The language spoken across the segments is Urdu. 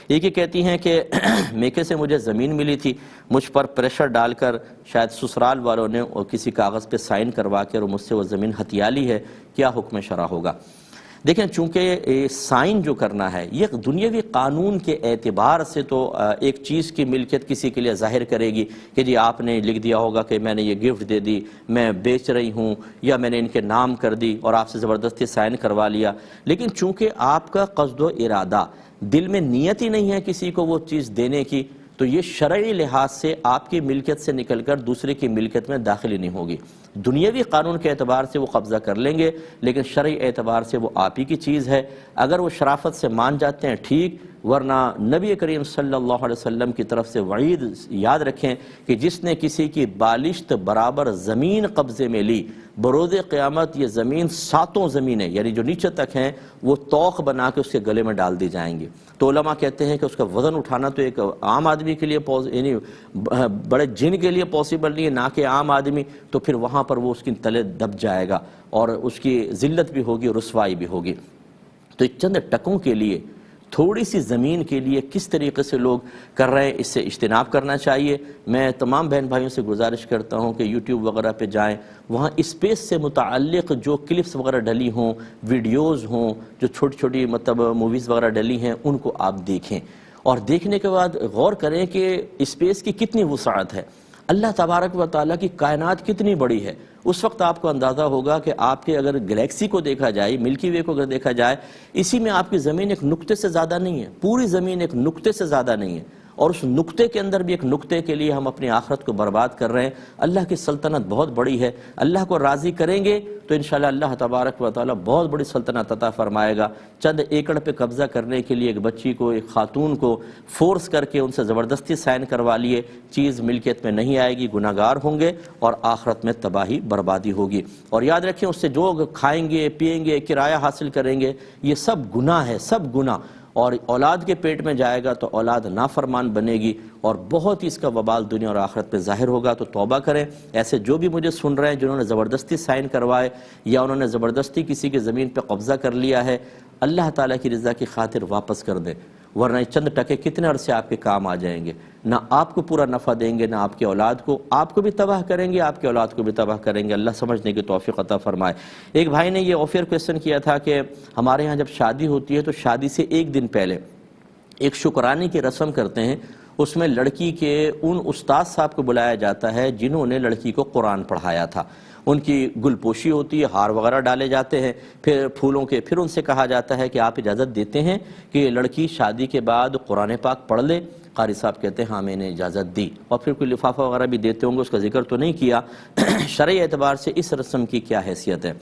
ایک یہ کہتی ہیں کہ میکے سے مجھے زمین ملی تھی، مجھ پر پریشر ڈال کر شاید سسرال والوں نے اور کسی کاغذ پہ سائن کروا کے اور مجھ سے وہ زمین ہتھیا لی ہے، کیا حکم شرع ہوگا؟ دیکھیں، چونکہ سائن جو کرنا ہے یہ دنیاوی قانون کے اعتبار سے تو ایک چیز کی ملکیت کسی کے لیے ظاہر کرے گی کہ جی آپ نے لکھ دیا ہوگا کہ میں نے یہ گفٹ دے دی، میں بیچ رہی ہوں، یا میں نے ان کے نام کر دی اور آپ سے زبردستی سائن کروا لیا۔ لیکن چونکہ آپ کا قصد و ارادہ، دل میں نیت ہی نہیں ہے کسی کو وہ چیز دینے کی، تو یہ شرعی لحاظ سے آپ کی ملکیت سے نکل کر دوسرے کی ملکیت میں داخل ہی نہیں ہوگی۔ دنیاوی قانون کے اعتبار سے وہ قبضہ کر لیں گے، لیکن شرعی اعتبار سے وہ آپ ہی کی چیز ہے۔ اگر وہ شرافت سے مان جاتے ہیں ٹھیک، ورنہ نبی کریم صلی اللہ علیہ وسلم کی طرف سے وعید یاد رکھیں کہ جس نے کسی کی بالشت برابر زمین قبضے میں لی، بروز قیامت یہ زمین ساتوں زمینیں یعنی جو نیچے تک ہیں وہ توق بنا کے اس کے گلے میں ڈال دی جائیں گی۔ تو علماء کہتے ہیں کہ اس کا وزن اٹھانا تو ایک عام آدمی کے لیے یعنی بڑے جن کے لیے پاسبل نہیں ہے، نہ کہ عام آدمی، تو پھر وہاں پر وہ اس کی تلے دب جائے گا اور اس کی ذلت بھی ہوگی، رسوائی بھی ہوگی۔ تو چند ٹکوں کے لیے، تھوڑی سی زمین کے لیے کس طریقے سے لوگ کر رہے ہیں، اس سے اجتناب کرنا چاہیے۔ میں تمام بہن بھائیوں سے گزارش کرتا ہوں کہ یوٹیوب وغیرہ پہ جائیں، وہاں اسپیس سے متعلق جو کلپس وغیرہ ڈلی ہوں، ویڈیوز ہوں، جو چھوٹی چھوٹی موویز وغیرہ ڈلی ہیں، ان کو آپ دیکھیں اور دیکھنے کے بعد غور کریں کہ اسپیس کی کتنی وسعت ہے، اللہ تبارک و تعالیٰ کی کائنات کتنی بڑی ہے۔ اس وقت آپ کو اندازہ ہوگا کہ آپ کے اگر گلیکسی کو دیکھا جائے، ملکی وے کو اگر دیکھا جائے، اسی میں آپ کی زمین ایک نقطے سے زیادہ نہیں ہے، پوری زمین ایک نقطے سے زیادہ نہیں ہے، اور اس نقطے کے اندر بھی ایک نقطے کے لیے ہم اپنی آخرت کو برباد کر رہے ہیں۔ اللہ کی سلطنت بہت بڑی ہے، اللہ کو راضی کریں گے تو انشاءاللہ اللہ تبارک و تعالیٰ بہت بڑی سلطنت عطا فرمائے گا۔ چند ایکڑ پہ قبضہ کرنے کے لیے ایک بچی کو، ایک خاتون کو فورس کر کے ان سے زبردستی سائن کروا لیے، چیز ملکیت میں نہیں آئے گی، گناہ گار ہوں گے اور آخرت میں تباہی بربادی ہوگی۔ اور یاد رکھیں، اس سے جو کھائیں گے، پیئیں گے، کرایہ حاصل کریں گے، یہ سب گناہ ہے، سب گناہ، اور اولاد کے پیٹ میں جائے گا تو اولاد نافرمان بنے گی اور بہت ہی اس کا وبال دنیا اور آخرت میں ظاہر ہوگا۔ تو توبہ کریں۔ ایسے جو بھی مجھے سن رہے ہیں جنہوں نے زبردستی سائن کروائے یا انہوں نے زبردستی کسی کی زمین پہ قبضہ کر لیا ہے، اللہ تعالیٰ کی رضا کی خاطر واپس کر دیں، ورنہ یہ چند ٹکے کتنے عرصے آپ کے کام آ جائیں گے، نہ آپ کو پورا نفع دیں گے، نہ آپ کی اولاد کو، آپ کو بھی تباہ کریں گے، آپ کی اولاد کو بھی تباہ کریں گے۔ اللہ سمجھنے کی توفیق عطا فرمائے۔ ایک بھائی نے یہ آفر کویسچن کیا تھا کہ ہمارے ہاں جب شادی ہوتی ہے تو شادی سے ایک دن پہلے ایک شکرانے کی رسم کرتے ہیں، اس میں لڑکی کے ان استاد صاحب کو بلایا جاتا ہے جنہوں نے لڑکی کو قرآن پڑھایا تھا، ان کی گل پوشی ہوتی ہے، ہار وغیرہ ڈالے جاتے ہیں، پھر پھولوں کے، پھر ان سے کہا جاتا ہے کہ آپ اجازت دیتے ہیں کہ لڑکی شادی کے بعد قرآن پاک پڑھ لے؟ قاری صاحب کہتے ہیں ہاں میں نے اجازت دی، اور پھر کوئی لفافہ وغیرہ بھی دیتے ہوں گے، اس کا ذکر تو نہیں کیا۔ شرعی اعتبار سے اس رسم کی کیا حیثیت ہے؟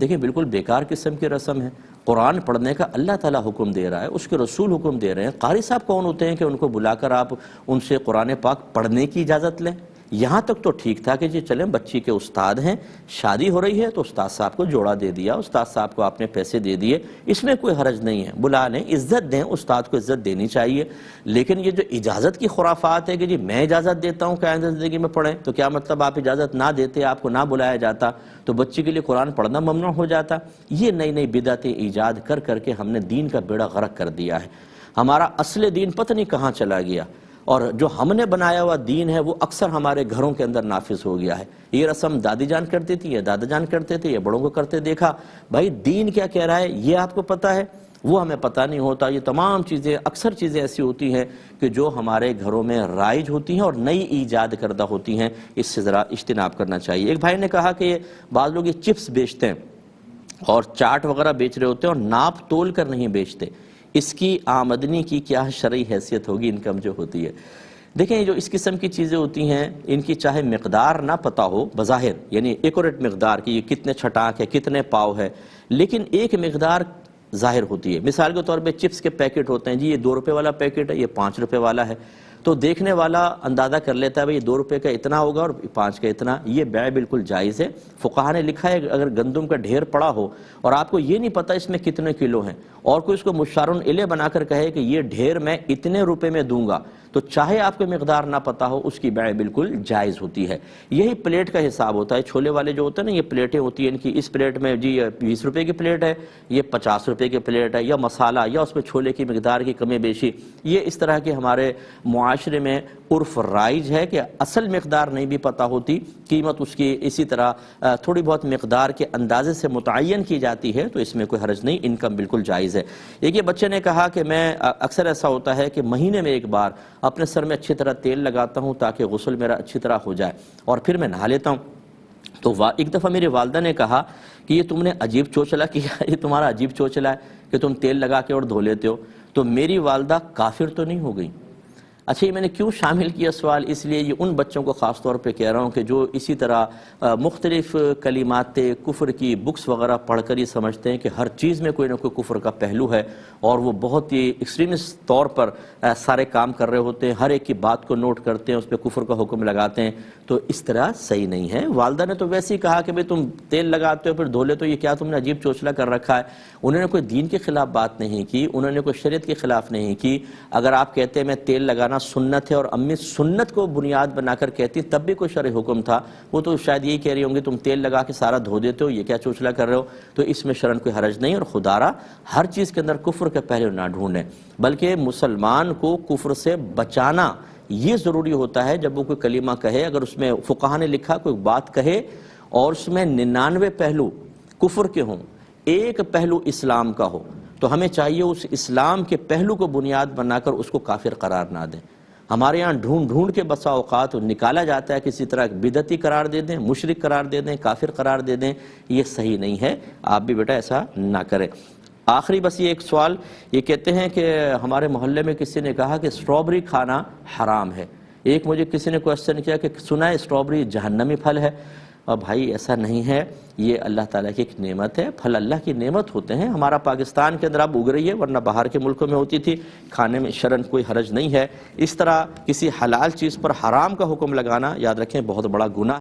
دیکھیں، بالکل بیکار قسم کی رسم ہے۔ قرآن پڑھنے کا اللہ تعالیٰ حکم دے رہا ہے، اس کے رسول حکم دے رہے ہیں۔ قاری صاحب کون ہوتے ہیں کہ ان کو بلا کر آپ ان سے قرآن پاک پڑھنے کی اجازت لیں؟ یہاں تک تو ٹھیک تھا کہ جی چلیں، بچی کے استاد ہیں، شادی ہو رہی ہے تو استاد صاحب کو جوڑا دے دیا، استاد صاحب کو آپ نے پیسے دے دیے، اس میں کوئی حرج نہیں ہے، بلا لیں، عزت دیں، استاد کو عزت دینی چاہیے۔ لیکن یہ جو اجازت کی خرافات ہے کہ جی میں اجازت دیتا ہوں کہ آئندہ زندگی میں پڑھیں، تو کیا مطلب آپ اجازت نہ دیتے، آپ کو نہ بلایا جاتا تو بچی کے لیے قرآن پڑھنا ممنوع ہو جاتا؟ یہ نئی نئی بدعتیں ایجاد کر کر کے ہم نے دین کا بیڑا غرق کر دیا ہے۔ ہمارا اصل دین پتہ نہیں کہاں چلا گیا، اور جو ہم نے بنایا ہوا دین ہے وہ اکثر ہمارے گھروں کے اندر نافذ ہو گیا ہے۔ یہ رسم دادی جان کرتی تھی یا دادا جان کرتے تھے یا بڑوں کو کرتے دیکھا، بھائی دین کیا کہہ رہا ہے یہ آپ کو پتہ ہے، وہ ہمیں پتہ نہیں ہوتا۔ یہ تمام چیزیں، اکثر چیزیں ایسی ہوتی ہیں کہ جو ہمارے گھروں میں رائج ہوتی ہیں اور نئی ایجاد کردہ ہوتی ہیں، اس سے ذرا اجتناب کرنا چاہیے۔ ایک بھائی نے کہا کہ بعض لوگ یہ چپس بیچتے ہیں اور چاٹ وغیرہ بیچ رہے ہوتے ہیں اور ناپ تول کر نہیں بیچتے، اس کی آمدنی کی کیا شرعی حیثیت ہوگی، انکم جو ہوتی ہے؟ دیکھیں، جو اس قسم کی چیزیں ہوتی ہیں ان کی چاہے مقدار نہ پتہ ہو بظاہر، یعنی ایکوریٹ مقدار کہ یہ کتنے چھٹاک ہے، کتنے پاؤ ہے، لیکن ایک مقدار ظاہر ہوتی ہے۔ مثال کے طور پہ چپس کے پیکٹ ہوتے ہیں، جی یہ 2 روپے والا پیکٹ ہے، یہ 5 روپے والا ہے، تو دیکھنے والا اندازہ کر لیتا ہے بھئی 2 روپے کا اتنا ہوگا اور 5 کا اتنا، یہ بیع بالکل جائز ہے۔ فقہا نے لکھا ہے اگر گندم کا ڈھیر پڑا ہو اور آپ کو یہ نہیں پتہ اس میں کتنے کلو ہیں اور کوئی اس کو مشارن الیہ بنا کر کہے کہ یہ ڈھیر میں اتنے روپے میں دوں گا، تو چاہے آپ کو مقدار نہ پتہ ہو، اس کی بیع بالکل جائز ہوتی ہے۔ یہی پلیٹ کا حساب ہوتا ہے، چھولے والے جو ہوتے ہیں نا، یہ پلیٹیں ہوتی ہیں ان کی، اس پلیٹ میں جی 20 روپے کی پلیٹ ہے، یہ 50 روپے کی پلیٹ ہے، یا مسالہ یا اس میں چھولے کی مقدار کی کمی بیشی، یہ اس طرح کے ہمارے معاشرے میں عرف رائج ہے کہ اصل مقدار نہیں بھی پتہ ہوتی، قیمت اس کی اسی طرح تھوڑی بہت مقدار کے اندازے سے متعین کی جاتی ہے، تو اس میں کوئی حرج نہیں، انکم بالکل جائز ہے۔ ایک یہ بچے نے کہا کہ میں اکثر ایسا ہوتا ہے کہ مہینے میں ایک بار اپنے سر میں اچھی طرح تیل لگاتا ہوں تاکہ غسل میرا اچھی طرح ہو جائے، اور پھر میں نہا لیتا ہوں۔ تو ایک دفعہ میری والدہ نے کہا کہ یہ تم نے عجیب چوچلا کیا، یہ تمہارا عجیب چوچلا ہے کہ تم تیل لگا کے اور دھو لیتے ہو۔ تو میری والدہ کافر تو نہیں ہو گئی؟ اچھا، یہ میں نے کیوں شامل کیا سوال؟ اس لیے یہ ان بچوں کو خاص طور پہ کہہ رہا ہوں کہ جو اسی طرح مختلف کلمات کفر کی بکس وغیرہ پڑھ کر یہ سمجھتے ہیں کہ ہر چیز میں کوئی نہ کوئی کفر کا پہلو ہے، اور وہ بہت ہی ایکسٹریمسٹ طور پر سارے کام کر رہے ہوتے ہیں، ہر ایک کی بات کو نوٹ کرتے ہیں، اس پہ کفر کا حکم لگاتے ہیں، تو اس طرح صحیح نہیں ہے۔ والدہ نے تو ویسے ہی کہا کہ بھئی تم تیل لگاتے ہو پھر دھو لیتے ہو، یہ کیا تم نے عجیب چوچلا کر رکھا ہے؟ انہوں نے کوئی دین کے خلاف بات نہیں کی، انہوں نے کوئی شریعت کے خلاف نہیں کی۔ اگر آپ کہتے ہیں میں تیل لگانا سنت ہے اور امی سنت کو بنیاد بنا کر کہتی تب بھی کوئی شرعی حکم تھا، وہ تو شاید یہی کہہ رہی ہوں گی تم تیل لگا کے سارا دھو دیتے ہو، یہ کیا چوچلا کر رہے ہو؟ تو اس میں شرعن کوئی حرج نہیں، اور خدارا ہر چیز کے اندر کفر کے پہلو نہ ڈھونڈیں، بلکہ مسلمان کو کفر سے بچانا یہ ضروری ہوتا ہے۔ جب وہ کوئی کلمہ کہے، اگر اس میں فقہا نے لکھا کوئی بات کہے اور اس میں 99 پہلو کفر کے ہوں، ایک پہلو اسلام کا ہو، تو ہمیں چاہیے اس اسلام کے پہلو کو بنیاد بنا کر اس کو کافر قرار نہ دیں۔ ہمارے ہاں ڈھونڈ ڈھونڈ کے بسا اوقات نکالا جاتا ہے، کسی طرح بدعتی قرار دے دیں، مشرک قرار دے دیں، کافر قرار دے دیں، یہ صحیح نہیں ہے، آپ بھی بیٹا ایسا نہ کریں۔ آخری بس یہ ایک سوال، یہ کہتے ہیں کہ ہمارے محلے میں کسی نے کہا کہ اسٹرابری کھانا حرام ہے۔ ایک مجھے کسی نے کوشچن کیا کہ سنا ہے اسٹرابری جہنمی پھل ہے، اور بھائی ایسا نہیں ہے، یہ اللہ تعالیٰ کی ایک نعمت ہے، پھل اللہ کی نعمت ہوتے ہیں۔ ہمارا پاکستان کے اندر اب اگ رہی ہے، ورنہ باہر کے ملکوں میں ہوتی تھی، کھانے میں شرعن کوئی حرج نہیں ہے۔ اس طرح کسی حلال چیز پر حرام کا حکم لگانا، یاد رکھیں، بہت بڑا گناہ